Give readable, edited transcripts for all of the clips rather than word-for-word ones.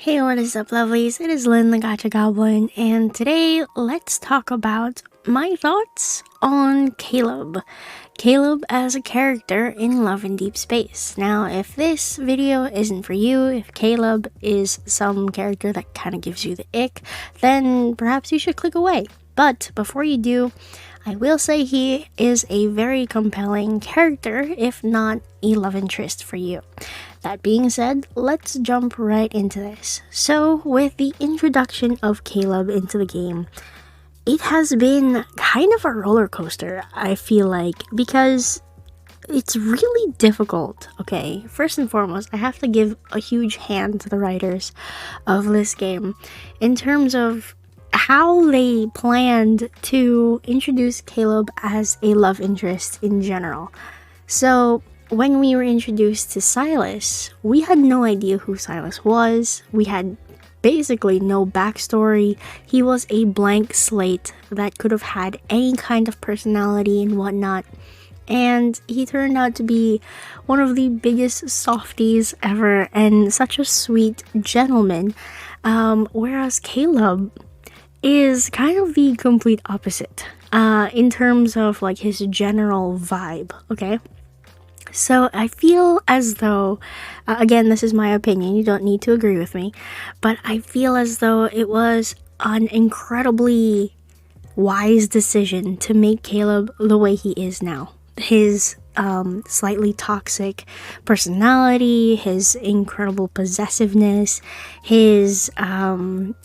Hey, what is up, lovelies? It is Lynn, the Gacha Goblin, and today let's talk about my thoughts on Caleb. Caleb as a character in Love in Deepspace. Now, if this video isn't for you, if Caleb is some character that kind of gives you the ick, then perhaps you should click away. But before you do, I will say he is a very compelling character, if not a love interest for you. That being said, let's jump right into this. So, with the introduction of Caleb into the game, it has been kind of a roller coaster, I feel like, because it's really difficult. Okay, first and foremost, I have to give a huge hand to the writers of this game in terms of how they planned to introduce Caleb as a love interest in general. So, when we were introduced to Silas, we had no idea who Silas was. We had basically no backstory. He was a blank slate that could have had any kind of personality and whatnot. And he turned out to be one of the biggest softies ever and such a sweet gentleman. Whereas Caleb is kind of the complete opposite in terms of like his general vibe, okay? So I feel as though, again, this is my opinion, you don't need to agree with me, but I feel as though it was an incredibly wise decision to make Caleb the way he is now. His slightly toxic personality, his incredible possessiveness, his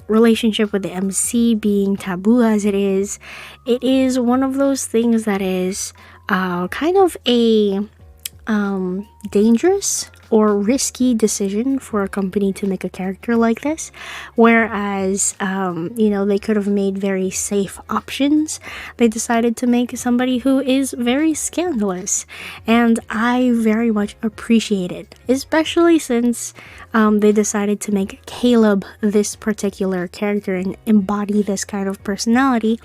relationship with the MC being taboo as it is one of those things that is kind of a dangerous or risky decision for a company to make a character like this, whereas they could have made very safe options. They decided to make somebody who is very scandalous, and I very much appreciate it, especially since they decided to make Caleb this particular character and embody this kind of personality,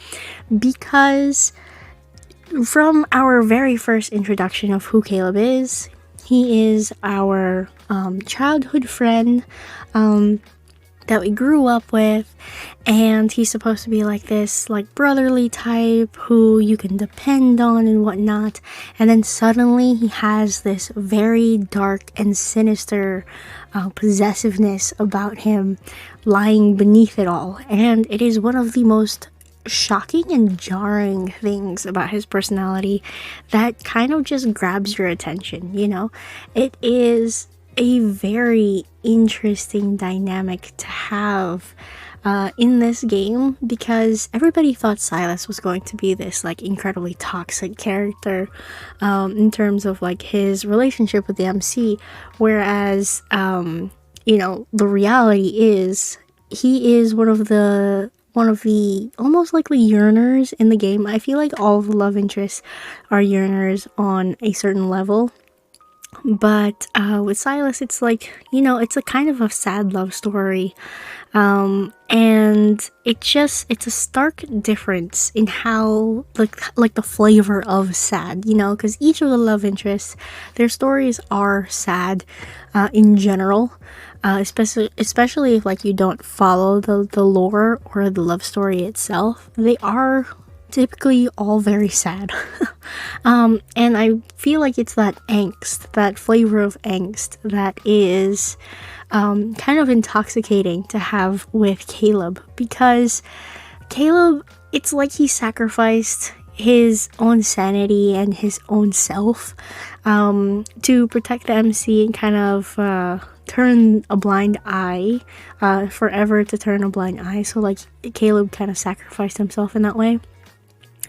because from our very first introduction of who Caleb is, he is our childhood friend that we grew up with, and he's supposed to be like this like brotherly type who you can depend on and whatnot, and then suddenly he has this very dark and sinister possessiveness about him lying beneath it all, and it is one of the most shocking and jarring things about his personality that kind of just grabs your attention. It is a very interesting dynamic to have in this game, because everybody thought Silas was going to be this like incredibly toxic character in terms of like his relationship with the MC, whereas the reality is he is one of the almost likely yearners in the game. I feel like all the love interests are yearners on a certain level. But with Silas, it's like, it's a kind of a sad love story. And it's a stark difference in how, like the flavor of sad, because each of the love interests, their stories are sad in general. Especially if like you don't follow the lore or the love story itself, they are typically all very sad. And I feel like it's that angst, that flavor of angst that is kind of intoxicating to have with Caleb, because Caleb, it's like he sacrificed his own sanity and his own self to protect the MC and kind of turn a blind eye, forever to turn a blind eye. So like Caleb kind of sacrificed himself in that way,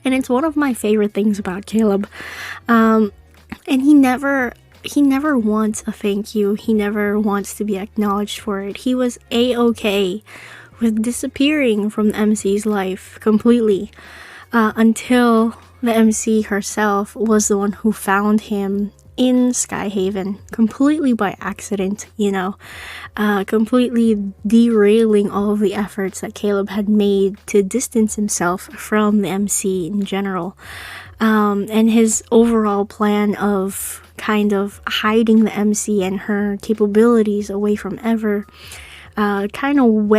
and it's one of my favorite things about Caleb. And he never wants a thank you. He never wants to be acknowledged for it. He was a-okay with disappearing from the MC's life completely, until the MC herself was the one who found him in Skyhaven, completely by accident, completely derailing all of the efforts that Caleb had made to distance himself from the MC in general. And his overall plan of kind of hiding the MC and her capabilities away from Ever kind of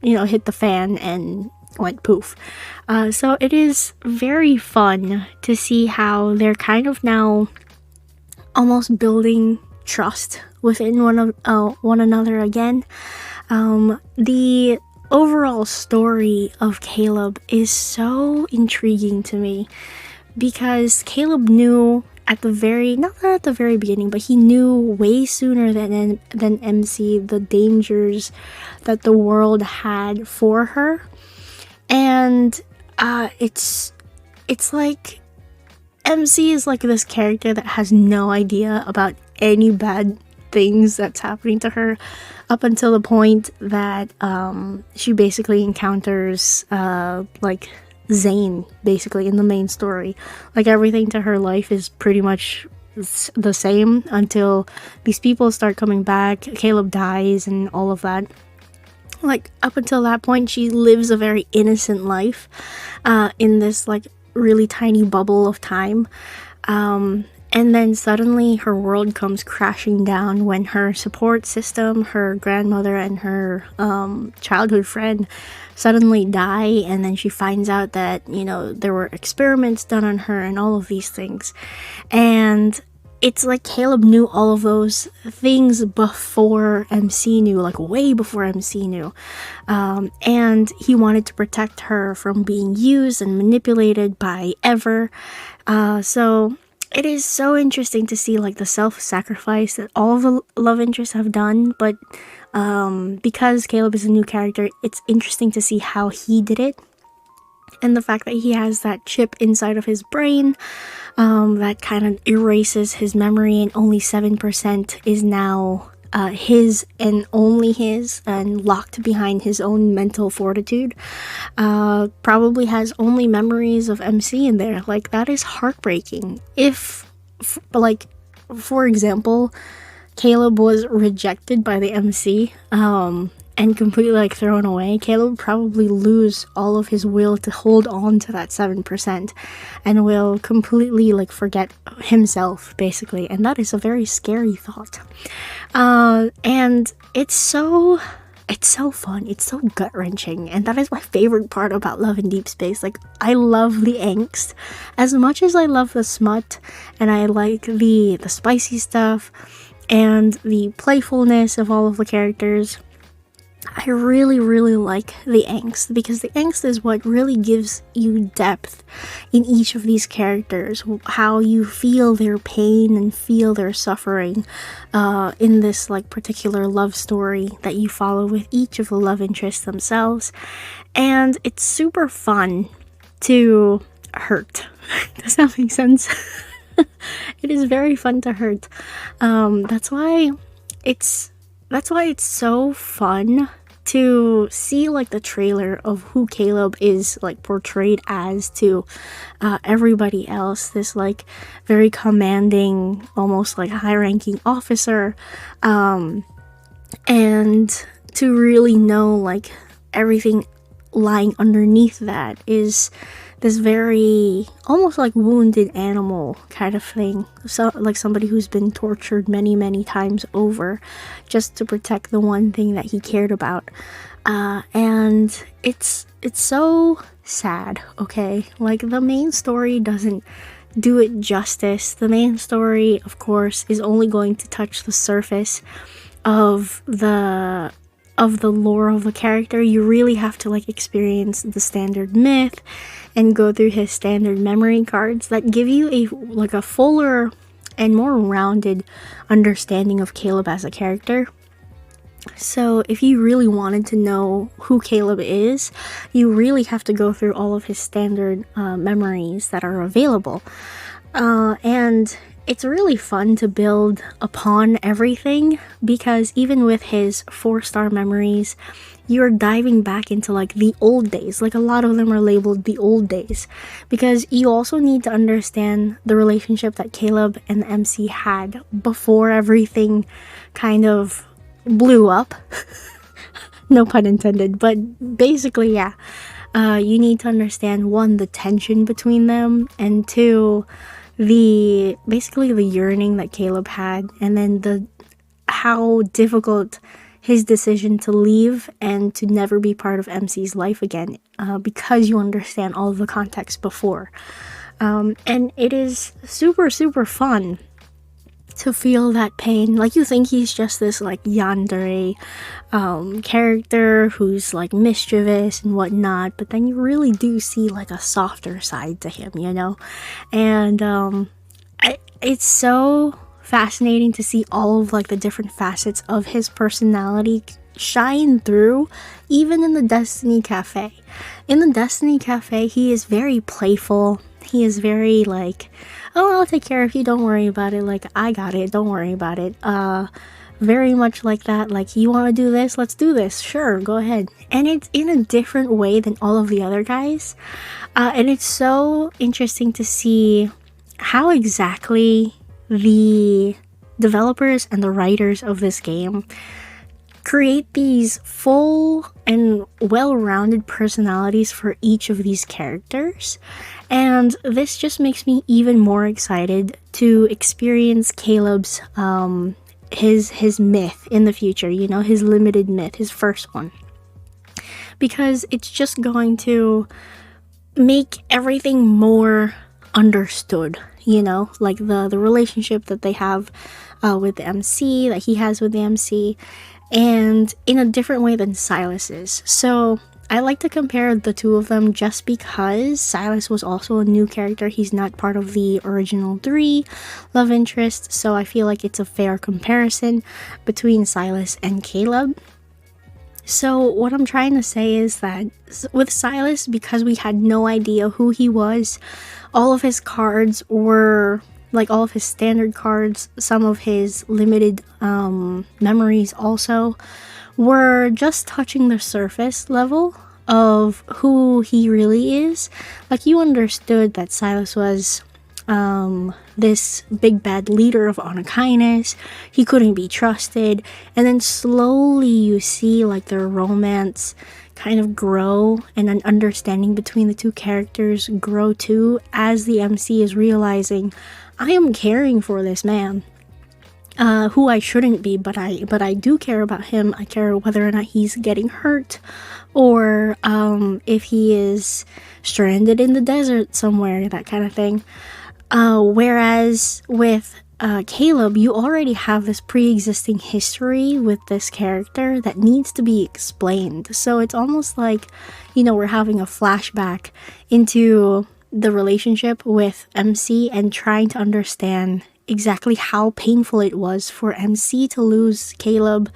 hit the fan and went poof. So it is very fun to see how they're kind of now almost building trust within one another again. The overall story of Caleb is so intriguing to me because Caleb knew not at the very beginning, but he knew way sooner than MC the dangers that the world had for her. And it's like MC is like this character that has no idea about any bad things that's happening to her up until the point that she basically encounters like Zane, basically, in the main story. Like, everything to her life is pretty much the same until these people start coming back, Caleb dies, and all of that. Like, up until that point, she lives a very innocent life in this, like, really tiny bubble of time. And then suddenly her world comes crashing down when her support system, her grandmother, and her childhood friend suddenly die. And then she finds out that, there were experiments done on her and all of these things. And it's like Caleb knew all of those things before MC knew, like way before MC knew. And he wanted to protect her from being used and manipulated by Ever. So it is so interesting to see like the self-sacrifice that all of the love interests have done, but because Caleb is a new character, it's interesting to see how he did it. And the fact that he has that chip inside of his brain that kind of erases his memory, and only 7% is now his and only his, and locked behind his own mental fortitude. Probably has only memories of MC in there. Like, that is heartbreaking. If, like, for example, Caleb was rejected by the MC and completely like thrown away, Caleb would probably lose all of his will to hold on to that 7% and will completely like forget himself, basically. And that is a very scary thought. And it's so fun, it's so gut-wrenching, and that is my favorite part about Love in Deepspace. Like, I love the angst as much as I love the smut, and I like the spicy stuff and the playfulness of all of the characters. I really, really like the angst, because the angst is what really gives you depth in each of these characters, how you feel their pain and feel their suffering in this like particular love story that you follow with each of the love interests themselves. And it's super fun to hurt. Does that make sense? It is very fun to hurt. That's why it's so fun to see like the trailer of who Caleb is like portrayed as to everybody else. This like very commanding, almost like high-ranking officer, and to really know like everything lying underneath that is this very almost like wounded animal kind of thing. So like somebody who's been tortured many times over just to protect the one thing that he cared about. And it's so sad, okay? Like, the main story doesn't do it justice. The main story, of course, is only going to touch the surface of the lore of the character. You really have to like experience the standard myth and go through his standard memory cards that give you a fuller and more rounded understanding of Caleb as a character. So if you really wanted to know who Caleb is, you really have to go through all of his standard memories that are available. And it's really fun to build upon everything, because even with his 4-star memories, you're diving back into like the old days. Like, a lot of them are labeled the old days, because you also need to understand the relationship that Caleb and the MC had before everything kind of blew up. No pun intended, but basically, yeah. You need to understand, 1, the tension between them, and 2, basically the yearning that Caleb had, and then how difficult his decision to leave and to never be part of MC's life again, because you understand all of the context before. And it is super, super fun to feel that pain. Like, you think he's just this like yandere character who's like mischievous and whatnot, but then you really do see like a softer side to him, you know? And it's so fascinating to see all of like the different facets of his personality shine through, even in the Destiny Cafe. In the Destiny Cafe, he is very playful. He is very like, oh, I'll take care of you, don't worry about it, like, I got it, don't worry about it. Very much like that, like, you want to do this, let's do this, sure, go ahead. And it's in a different way than all of the other guys, and it's so interesting to see how exactly the developers and the writers of this game create these full and well-rounded personalities for each of these characters. And this just makes me even more excited to experience Caleb's his myth in the future, you know, his limited myth, his first one, because it's just going to make everything more understood, you know, like the relationship that they have with the MC, that he has with the MC, and in a different way than Silas is. So I like to compare the two of them just because Silas was also a new character. He's not part of the original 3 love interests, so I feel like it's a fair comparison between Silas and Caleb. So what I'm trying to say is that with Silas, because we had no idea who he was, all of his cards were, like all of his standard cards, some of his limited memories also, were just touching the surface level of who he really is. Like, you understood that Silas was this big bad leader of honor kindness, he couldn't be trusted, and then slowly you see like their romance kind of grow and an understanding between the two characters grow too, as the MC is realizing, I am caring for this man, who I shouldn't be, but I do care about him. I care whether or not he's getting hurt, or if he is stranded in the desert somewhere, that kind of thing. Whereas with Caleb, you already have this pre-existing history with this character that needs to be explained. So it's almost like, you know, we're having a flashback into the relationship with MC and trying to understand exactly how painful it was for MC to lose Caleb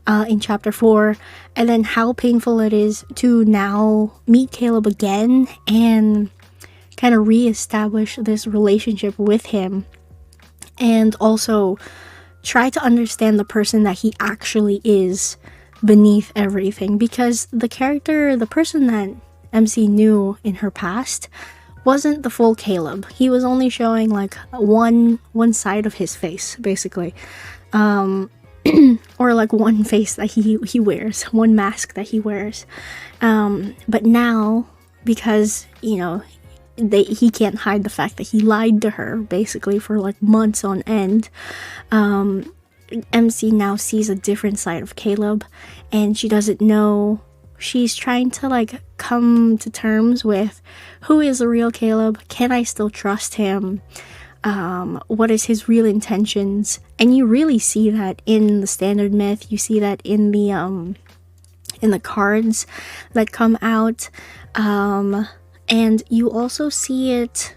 in chapter 4, and then how painful it is to now meet Caleb again and kind of re-establish this relationship with him, and also try to understand the person that he actually is beneath everything. Because the person that MC knew in her past wasn't the full Caleb. He was only showing like one side of his face, basically, or like one face that he wears, one mask that he wears. But now, because, you know, he can't hide the fact that he lied to her basically for like months on end, MC now sees a different side of Caleb, and she doesn't know. She's trying to like come to terms with, who is the real Caleb? Can I still trust him? What is his real intentions? And you really see that in the standard myth. You see that in the cards that come out, and you also see it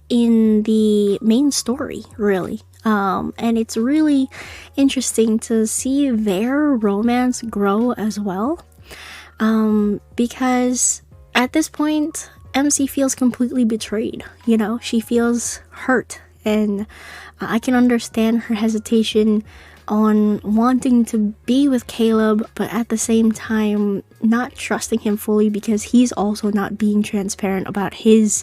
in the main story, really. And it's really interesting to see their romance grow as well. Because at this point, MC feels completely betrayed, you know, she feels hurt, and I can understand her hesitation on wanting to be with Caleb, but at the same time not trusting him fully, because he's also not being transparent about his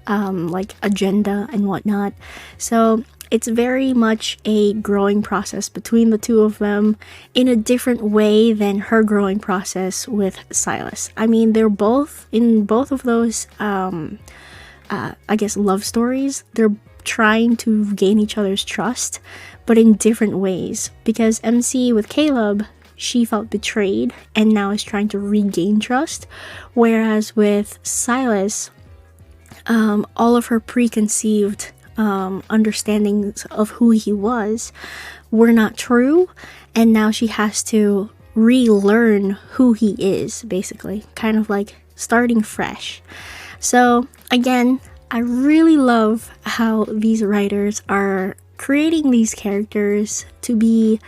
like agenda and whatnot. So it's very much a growing process between the two of them, in a different way than her growing process with Silas. I mean, they're both, in both of those I guess love stories, they're trying to gain each other's trust, but in different ways. Because MC with Caleb, she felt betrayed and now is trying to regain trust, whereas with Silas, all of her preconceived understandings of who he was were not true, and now she has to relearn who he is, basically, kind of like starting fresh. So again, I really love how these writers are creating these characters to be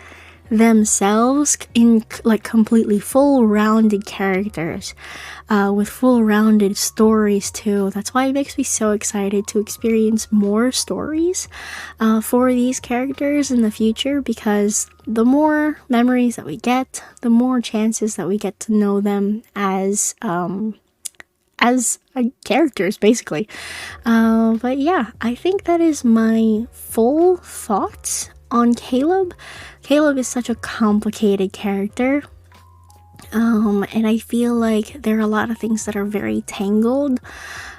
themselves in like completely full rounded characters with full rounded stories too. That's why it makes me so excited to experience more stories for these characters in the future, because the more memories that we get, the more chances that we get to know them as characters, basically. But yeah, I think that is my full thoughts on Caleb. Caleb is such a complicated character, and I feel like there are a lot of things that are very tangled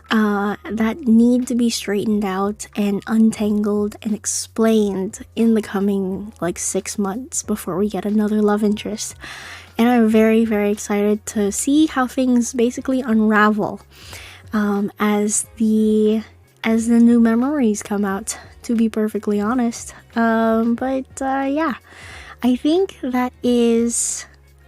that need to be straightened out and untangled and explained in the coming like 6 months before we get another love interest. And I'm very, very excited to see how things basically unravel as the new memories come out, to be perfectly honest. Yeah, I think that is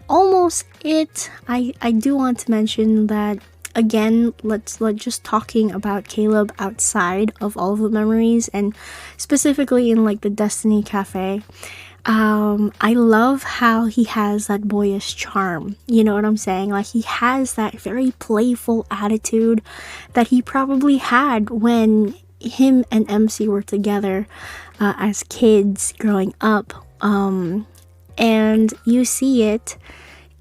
almost it. I do want to mention that again, let's just talking about Caleb outside of all of the memories, and specifically in like the Destiny Cafe. I love how he has that boyish charm, you know what I'm saying? Like, he has that very playful attitude that he probably had when him and MC were together as kids growing up. And you see it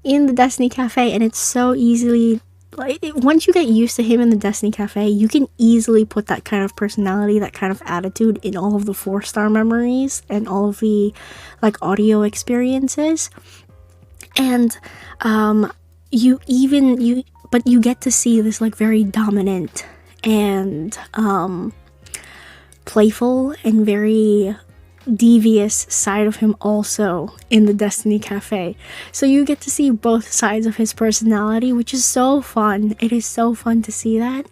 in the Destiny Cafe, and it's so easily, like, once you get used to him in the Destiny Cafe, you can easily put that kind of personality, that kind of attitude in all of the 4-star memories and all of the like audio experiences. And you get to see this like very dominant and playful and very devious side of him also in the Destiny Cafe. So you get to see both sides of his personality, which is so fun. It is so fun to see that.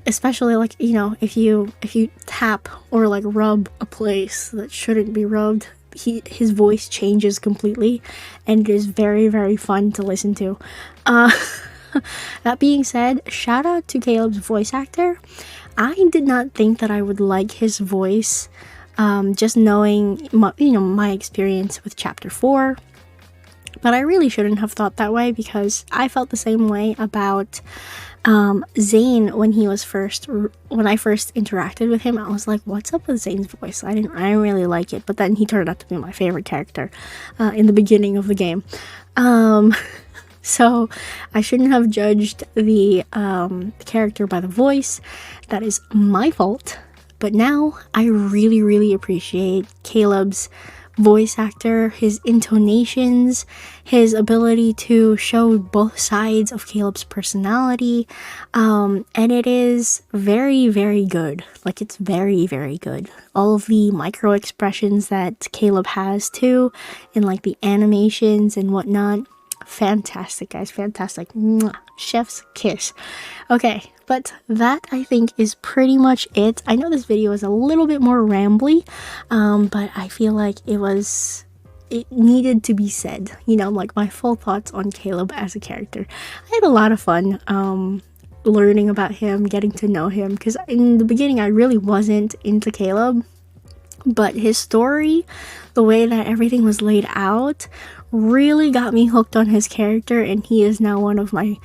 Especially like, you know, if you tap or like rub a place that shouldn't be rubbed, his voice changes completely, and it is very, very fun to listen to. That being said, shout out to Caleb's voice actor. I did not think that I would like his voice, just knowing my experience with Chapter 4. But I really shouldn't have thought that way, because I felt the same way about Zane when I first interacted with him. I was like, what's up with Zane's voice? I didn't really like it, but then he turned out to be my favorite character in the beginning of the game. So I shouldn't have judged the character by the voice. That is my fault. But now I really, really appreciate Caleb's voice actor, his intonations, his ability to show both sides of Caleb's personality. And it is very, very good. Like, it's very, very good. All of the micro expressions that Caleb has too, in like the animations and whatnot. Fantastic, guys, fantastic. Mwah. Chef's kiss. Okay, but that I think is pretty much it. I know this video is a little bit more rambly, but I feel like it needed to be said, you know, like my full thoughts on Caleb as a character. I had a lot of fun learning about him, getting to know him, because in the beginning I really wasn't into Caleb, but his story, the way that everything was laid out, really got me hooked on his character, and he is now one of my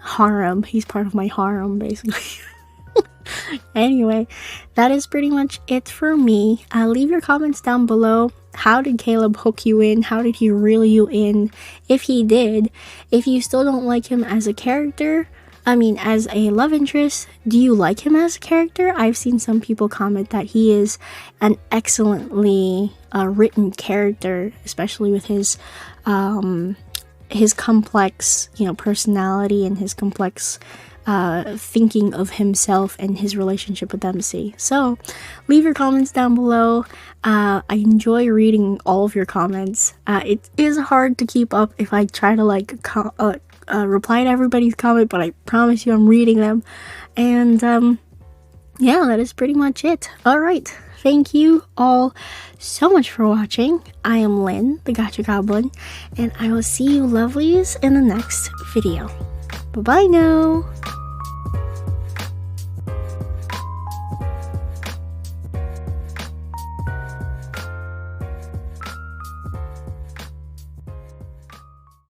harem. He's part of my harem, basically. Anyway, that is pretty much it for me. Leave your comments down below. How did Caleb hook you in? How did he reel you in? If he did, if you still don't like him as a character, as a love interest, do you like him as a character? I've seen some people comment that he is an excellently written character, especially with his complex, personality and his complex thinking of himself and his relationship with MC. So leave your comments down below. I enjoy reading all of your comments. It is hard to keep up if I try to like reply to everybody's comment, but I promise you I'm reading them. And yeah, that is pretty much it. Alright, thank you all so much for watching. I am Lynn, the Gacha Goblin, and I will see you lovelies in the next video. Bye bye now!